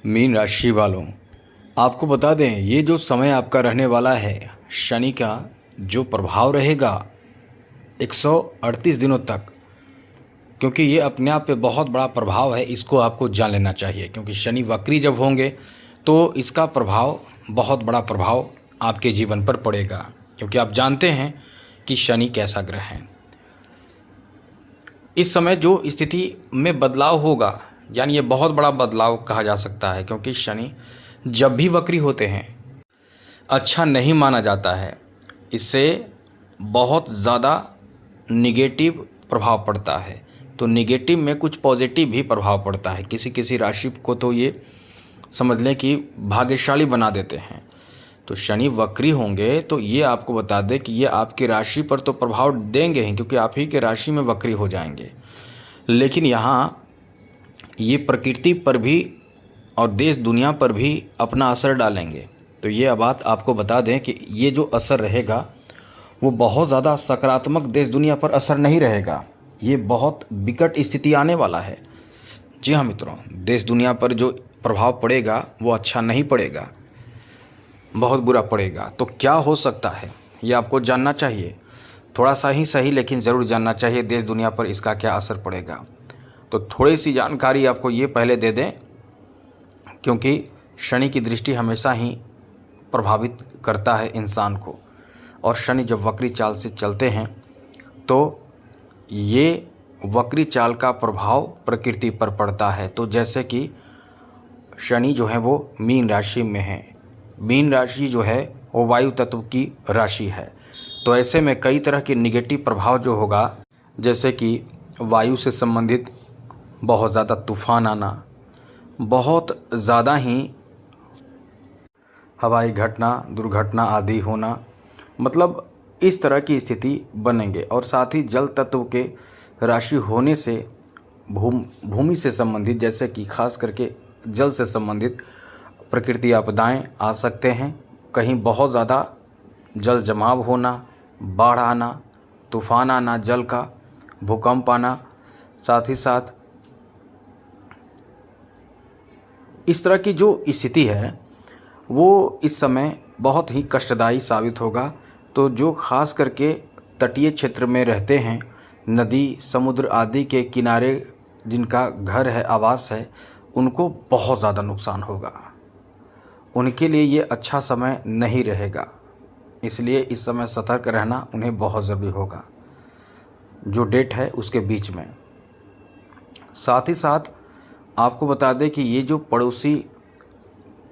Mean राशि वालों, आपको बता दें ये जो समय आपका रहने वाला है, शनि का जो प्रभाव रहेगा 138 दिनों तक, क्योंकि ये अपने आप पे बहुत बड़ा प्रभाव है। इसको आपको जान लेना चाहिए, क्योंकि शनि वक्री जब होंगे तो इसका प्रभाव, बहुत बड़ा प्रभाव आपके जीवन पर पड़ेगा। क्योंकि आप जानते हैं कि शनि कैसा ग्रह है। इस समय जो स्थिति में बदलाव होगा, यानी ये बहुत बड़ा बदलाव कहा जा सकता है, क्योंकि शनि जब भी वक्री होते हैं अच्छा नहीं माना जाता है। इससे बहुत ज़्यादा निगेटिव प्रभाव पड़ता है। तो निगेटिव में कुछ पॉजिटिव भी प्रभाव पड़ता है। किसी किसी राशि को तो ये समझ लें कि भाग्यशाली बना देते हैं। तो शनि वक्री होंगे तो ये आपको बता दें कि ये आपकी राशि पर तो प्रभाव देंगे ही, क्योंकि आप ही के राशि में वक्री हो जाएंगे। लेकिन यहाँ ये प्रकृति पर भी और देश दुनिया पर भी अपना असर डालेंगे। तो ये बात आपको बता दें कि ये जो असर रहेगा वो बहुत ज़्यादा सकारात्मक देश दुनिया पर असर नहीं रहेगा। ये बहुत विकट स्थिति आने वाला है। जी हाँ मित्रों, देश दुनिया पर जो प्रभाव पड़ेगा वो अच्छा नहीं पड़ेगा, बहुत बुरा पड़ेगा। तो क्या हो सकता है ये आपको जानना चाहिए। थोड़ा सा ही सही, लेकिन ज़रूर जानना चाहिए देश दुनिया पर इसका क्या असर पड़ेगा। तो थोड़ी सी जानकारी आपको ये पहले दे दें, क्योंकि शनि की दृष्टि हमेशा ही प्रभावित करता है इंसान को। और शनि जब वक्री चाल से चलते हैं तो ये वक्री चाल का प्रभाव प्रकृति पर पड़ता है। तो जैसे कि शनि जो है वो मीन राशि में है। मीन राशि जो है वो वायु तत्व की राशि है। तो ऐसे में कई तरह के निगेटिव प्रभाव जो होगा, जैसे कि वायु से संबंधित बहुत ज़्यादा तूफान आना, बहुत ज़्यादा ही हवाई घटना, दुर्घटना आदि होना, मतलब इस तरह की स्थिति बनेंगे। और साथ ही जल तत्व के राशि होने से भूमि से संबंधित, जैसे कि खास करके जल से संबंधित प्रकृति आपदाएं आ सकते हैं। कहीं बहुत ज़्यादा जल जमाव होना, बाढ़ आना, तूफान आना जल का, भूकंप आना, साथ ही साथ इस तरह की जो स्थिति है वो इस समय बहुत ही कष्टदायी साबित होगा। तो जो खास करके तटीय क्षेत्र में रहते हैं, नदी समुद्र आदि के किनारे जिनका घर है, आवास है, उनको बहुत ज़्यादा नुकसान होगा। उनके लिए ये अच्छा समय नहीं रहेगा। इसलिए इस समय सतर्क रहना उन्हें बहुत ज़रूरी होगा, जो डेट है उसके बीच में। साथ ही साथ आपको बता दें कि ये जो पड़ोसी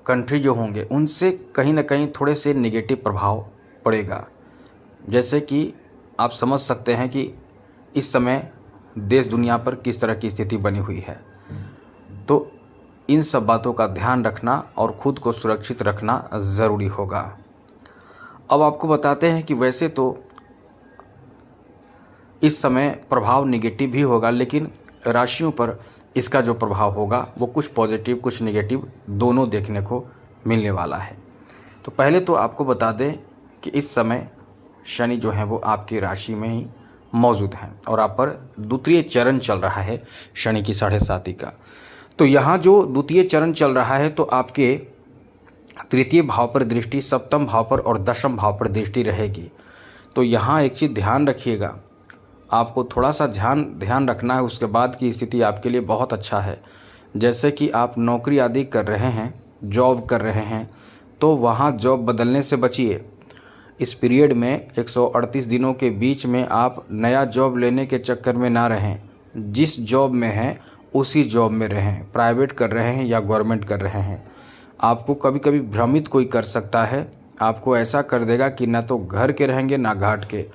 कंट्री जो होंगे उनसे कहीं ना कहीं थोड़े से नेगेटिव प्रभाव पड़ेगा। जैसे कि आप समझ सकते हैं कि इस समय देश दुनिया पर किस तरह की स्थिति बनी हुई है। तो इन सब बातों का ध्यान रखना और ख़ुद को सुरक्षित रखना ज़रूरी होगा। अब आपको बताते हैं कि वैसे तो इस समय प्रभाव निगेटिव भी होगा, लेकिन राशियों पर इसका जो प्रभाव होगा वो कुछ पॉजिटिव कुछ निगेटिव दोनों देखने को मिलने वाला है। तो पहले तो आपको बता दें कि इस समय शनि जो है वो आपकी राशि में ही मौजूद हैं और आप पर द्वितीय चरण चल रहा है शनि की 7.5 का। तो यहाँ जो द्वितीय चरण चल रहा है तो आपके तृतीय भाव पर दृष्टि, सप्तम भाव पर और दशम भाव पर दृष्टि रहेगी। तो यहाँ एक चीज़ ध्यान रखिएगा, आपको थोड़ा सा ध्यान रखना है। उसके बाद की स्थिति आपके लिए बहुत अच्छा है। जैसे कि आप नौकरी आदि कर रहे हैं, जॉब कर रहे हैं, तो वहाँ जॉब बदलने से बचिए। इस पीरियड में 138 दिनों के बीच में आप नया जॉब लेने के चक्कर में ना रहें। जिस जॉब में हैं उसी जॉब में रहें। प्राइवेट कर रहे हैं या गवर्नमेंट कर रहे हैं, आपको कभी कभी भ्रमित कोई कर सकता है। आपको ऐसा कर देगा कि ना तो घर के रहेंगे ना घाट के,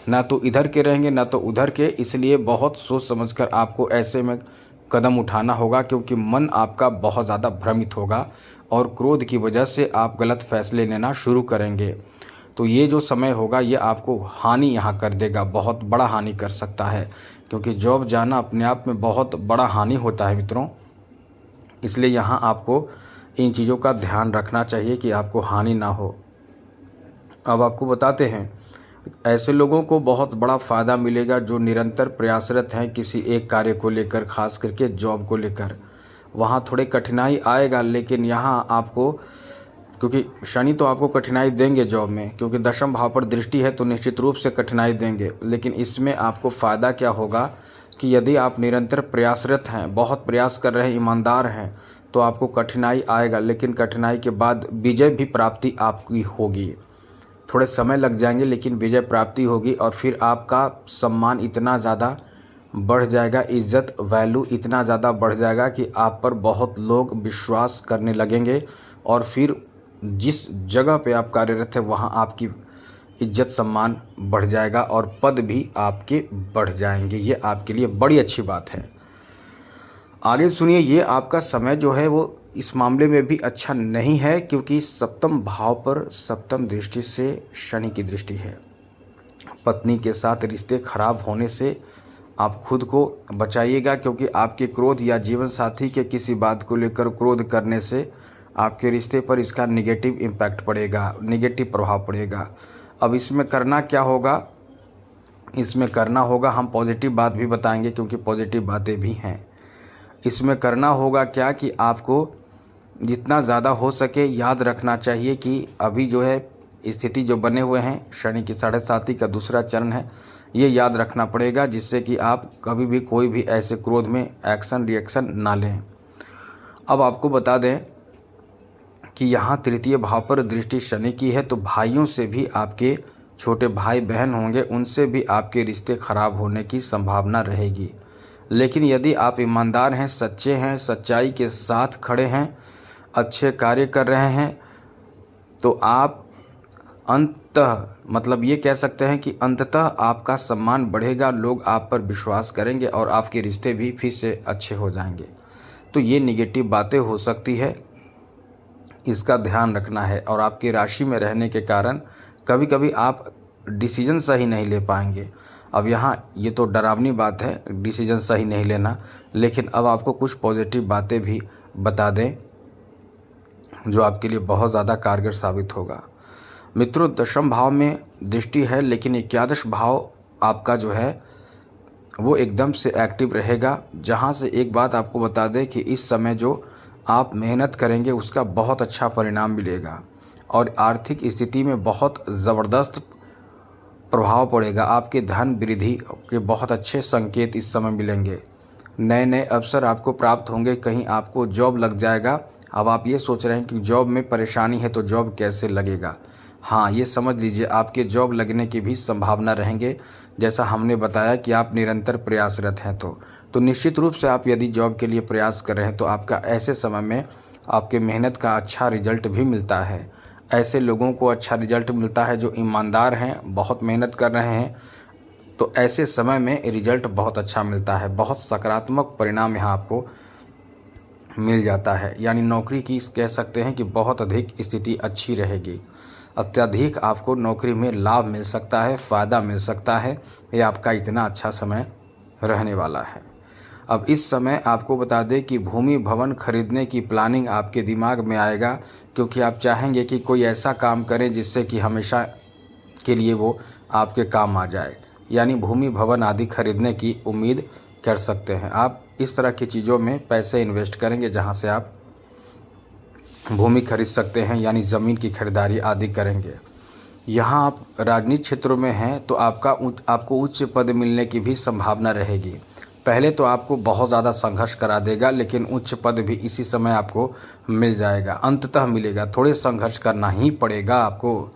ना तो इधर के रहेंगे ना तो उधर के। इसलिए बहुत सोच समझकर आपको ऐसे में कदम उठाना होगा, क्योंकि मन आपका बहुत ज़्यादा भ्रमित होगा और क्रोध की वजह से आप गलत फैसले लेना शुरू करेंगे। तो ये जो समय होगा ये आपको हानि यहाँ कर देगा, बहुत बड़ा हानि कर सकता है, क्योंकि जॉब जाना अपने आप में बहुत बड़ा हानि होता है मित्रों। इसलिए यहाँ आपको इन चीज़ों का ध्यान रखना चाहिए कि आपको हानि ना हो। अब आपको बताते हैं, ऐसे लोगों को बहुत बड़ा फ़ायदा मिलेगा जो निरंतर प्रयासरत हैं किसी एक कार्य को लेकर, खास करके जॉब को लेकर। वहाँ थोड़े कठिनाई आएगा, लेकिन यहाँ आपको, क्योंकि शनि तो आपको कठिनाई देंगे जॉब में, क्योंकि दशम भाव पर दृष्टि है तो निश्चित रूप से कठिनाई देंगे। लेकिन इसमें आपको फ़ायदा क्या होगा कि यदि आप निरंतर प्रयासरत हैं, बहुत प्रयास कर रहे हैं, ईमानदार हैं, तो आपको कठिनाई आएगा, लेकिन कठिनाई के बाद विजय भी प्राप्ति आपकी होगी। थोड़े समय लग जाएंगे लेकिन विजय प्राप्ति होगी, और फिर आपका सम्मान इतना ज़्यादा बढ़ जाएगा, इज़्ज़त वैल्यू इतना ज़्यादा बढ़ जाएगा कि आप पर बहुत लोग विश्वास करने लगेंगे, और फिर जिस जगह पे आप कार्यरत हैं वहाँ आपकी इज्जत सम्मान बढ़ जाएगा और पद भी आपके बढ़ जाएंगे। ये आपके लिए बड़ी अच्छी बात है। आगे सुनिए, ये आपका समय जो है वो इस मामले में भी अच्छा नहीं है, क्योंकि सप्तम भाव पर सप्तम दृष्टि से शनि की दृष्टि है। पत्नी के साथ रिश्ते खराब होने से आप खुद को बचाइएगा, क्योंकि आपके क्रोध या जीवन साथी के किसी बात को लेकर क्रोध करने से आपके रिश्ते पर इसका निगेटिव इम्पैक्ट पड़ेगा, निगेटिव प्रभाव पड़ेगा। अब इसमें करना क्या होगा, इसमें करना होगा, हम पॉजिटिव बात भी बताएंगे क्योंकि पॉजिटिव बातें भी हैं। इसमें करना होगा क्या कि आपको जितना ज़्यादा हो सके याद रखना चाहिए कि अभी जो है स्थिति जो बने हुए हैं, शनि की 7.5 का दूसरा चरण है, ये याद रखना पड़ेगा, जिससे कि आप कभी भी कोई भी ऐसे क्रोध में एक्शन रिएक्शन ना लें। अब आपको बता दें कि यहाँ तृतीय भाव पर दृष्टि शनि की है, तो भाइयों से भी, आपके छोटे भाई बहन होंगे, उनसे भी आपके रिश्ते खराब होने की संभावना रहेगी। लेकिन यदि आप ईमानदार हैं, सच्चे हैं, सच्चाई के साथ खड़े हैं, अच्छे कार्य कर रहे हैं, तो आप मतलब ये कह सकते हैं कि अंततः आपका सम्मान बढ़ेगा, लोग आप पर विश्वास करेंगे और आपके रिश्ते भी फिर से अच्छे हो जाएंगे। तो ये निगेटिव बातें हो सकती है, इसका ध्यान रखना है। और आपकी राशि में रहने के कारण कभी कभी आप डिसीजन सही नहीं ले पाएंगे। अब यहाँ ये तो डरावनी बात है, डिसीजन सही नहीं लेना, लेकिन अब आपको कुछ पॉजिटिव बातें भी बता दें जो आपके लिए बहुत ज़्यादा कारगर साबित होगा। मित्रों, दशम भाव में दृष्टि है, लेकिन 11 भाव आपका जो है वो एकदम से एक्टिव रहेगा। जहाँ से एक बात आपको बता दें कि इस समय जो आप मेहनत करेंगे उसका बहुत अच्छा परिणाम मिलेगा, और आर्थिक स्थिति में बहुत ज़बरदस्त प्रभाव पड़ेगा। आपके धन वृद्धि के बहुत अच्छे संकेत इस समय मिलेंगे। नए नए अवसर आपको प्राप्त होंगे, कहीं आपको जॉब लग जाएगा। अब आप ये सोच रहे हैं कि जॉब में परेशानी है तो जॉब कैसे लगेगा। हाँ, ये समझ लीजिए आपके जॉब लगने की भी संभावना रहेंगे, जैसा हमने बताया कि आप निरंतर प्रयासरत हैं। तो निश्चित रूप से आप यदि जॉब के लिए प्रयास कर रहे हैं तो आपका ऐसे समय में आपके मेहनत का अच्छा रिजल्ट भी मिलता है। ऐसे लोगों को अच्छा रिजल्ट मिलता है जो ईमानदार हैं, बहुत मेहनत कर रहे हैं, तो ऐसे समय में रिजल्ट बहुत अच्छा मिलता है, बहुत सकारात्मक परिणाम यहाँ आपको मिल जाता है। यानी नौकरी की कह सकते हैं कि बहुत अधिक स्थिति अच्छी रहेगी। अत्यधिक आपको नौकरी में लाभ मिल सकता है, फ़ायदा मिल सकता है। ये आपका इतना अच्छा समय रहने वाला है। अब इस समय आपको बता दें कि भूमि भवन खरीदने की प्लानिंग आपके दिमाग में आएगा, क्योंकि आप चाहेंगे कि कोई ऐसा काम करें जिससे कि हमेशा के लिए वो आपके काम आ जाए। यानी भूमि भवन आदि खरीदने की उम्मीद कर सकते हैं। आप इस तरह की चीज़ों में पैसे इन्वेस्ट करेंगे जहां से आप भूमि खरीद सकते हैं, यानी ज़मीन की खरीदारी आदि करेंगे। यहाँ आप राजनीतिक क्षेत्रों में हैं तो आपको उच्च पद मिलने की भी संभावना रहेगी। पहले तो आपको बहुत ज़्यादा संघर्ष करा देगा, लेकिन उच्च पद भी इसी समय आपको मिल जाएगा, अंततः मिलेगा। थोड़े संघर्ष करना ही पड़ेगा आपको।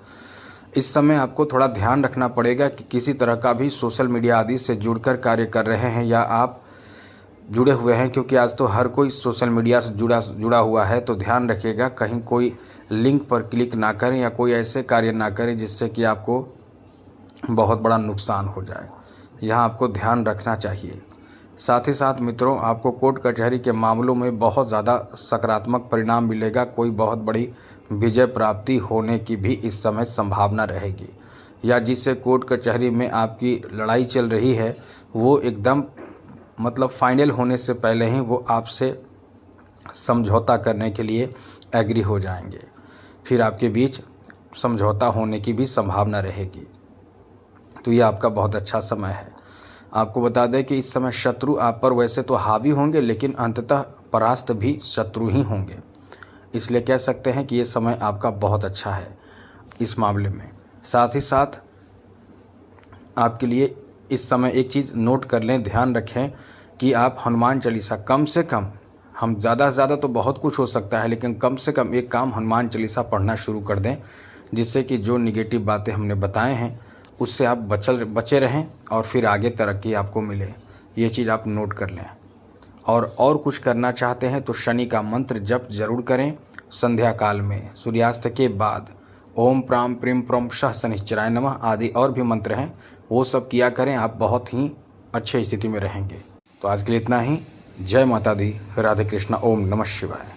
इस समय आपको थोड़ा ध्यान रखना पड़ेगा कि किसी तरह का भी सोशल मीडिया आदि से जुड़कर कार्य कर रहे हैं या आप जुड़े हुए हैं, क्योंकि आज तो हर कोई सोशल मीडिया से जुड़ा हुआ है। तो ध्यान रखिएगा कहीं कोई लिंक पर क्लिक ना करें या कोई ऐसे कार्य ना करें जिससे कि आपको बहुत बड़ा नुकसान हो जाए। यहाँ आपको ध्यान रखना चाहिए। साथ ही साथ मित्रों, आपको कोर्ट कचहरी के मामलों में बहुत ज़्यादा सकारात्मक परिणाम मिलेगा। कोई बहुत बड़ी विजय प्राप्ति होने की भी इस समय संभावना रहेगी, या जिससे कोर्ट कचहरी में आपकी लड़ाई चल रही है वो एकदम मतलब फाइनल होने से पहले ही वो आपसे समझौता करने के लिए एग्री हो जाएंगे। फिर आपके बीच समझौता होने की भी संभावना रहेगी। तो ये आपका बहुत अच्छा समय है। आपको बता दें कि इस समय शत्रु आप पर वैसे तो हावी होंगे, लेकिन अंततः परास्त भी शत्रु ही होंगे। इसलिए कह सकते हैं कि ये समय आपका बहुत अच्छा है इस मामले में। साथ ही साथ आपके लिए इस समय एक चीज़ नोट कर लें, ध्यान रखें कि आप हनुमान चालीसा कम से कम, हम ज़्यादा से ज़्यादा तो बहुत कुछ हो सकता है, लेकिन कम से कम एक काम हनुमान चालीसा पढ़ना शुरू कर दें, जिससे कि जो निगेटिव बातें हमने बताए हैं उससे आप बचे रहें और फिर आगे तरक्की आपको मिले। ये चीज़ आप नोट कर लें। और कुछ करना चाहते हैं तो शनि का मंत्र जप जरूर करें। संध्या काल में सूर्यास्त के बाद ओम प्राम प्रीम प्रोम शः शनिश्चराय नमः आदि और भी मंत्र हैं, वो सब किया करें। आप बहुत ही अच्छी स्थिति में रहेंगे। तो आज के लिए इतना ही। जय माता दी, राधे कृष्णा, ओम नमः शिवाय।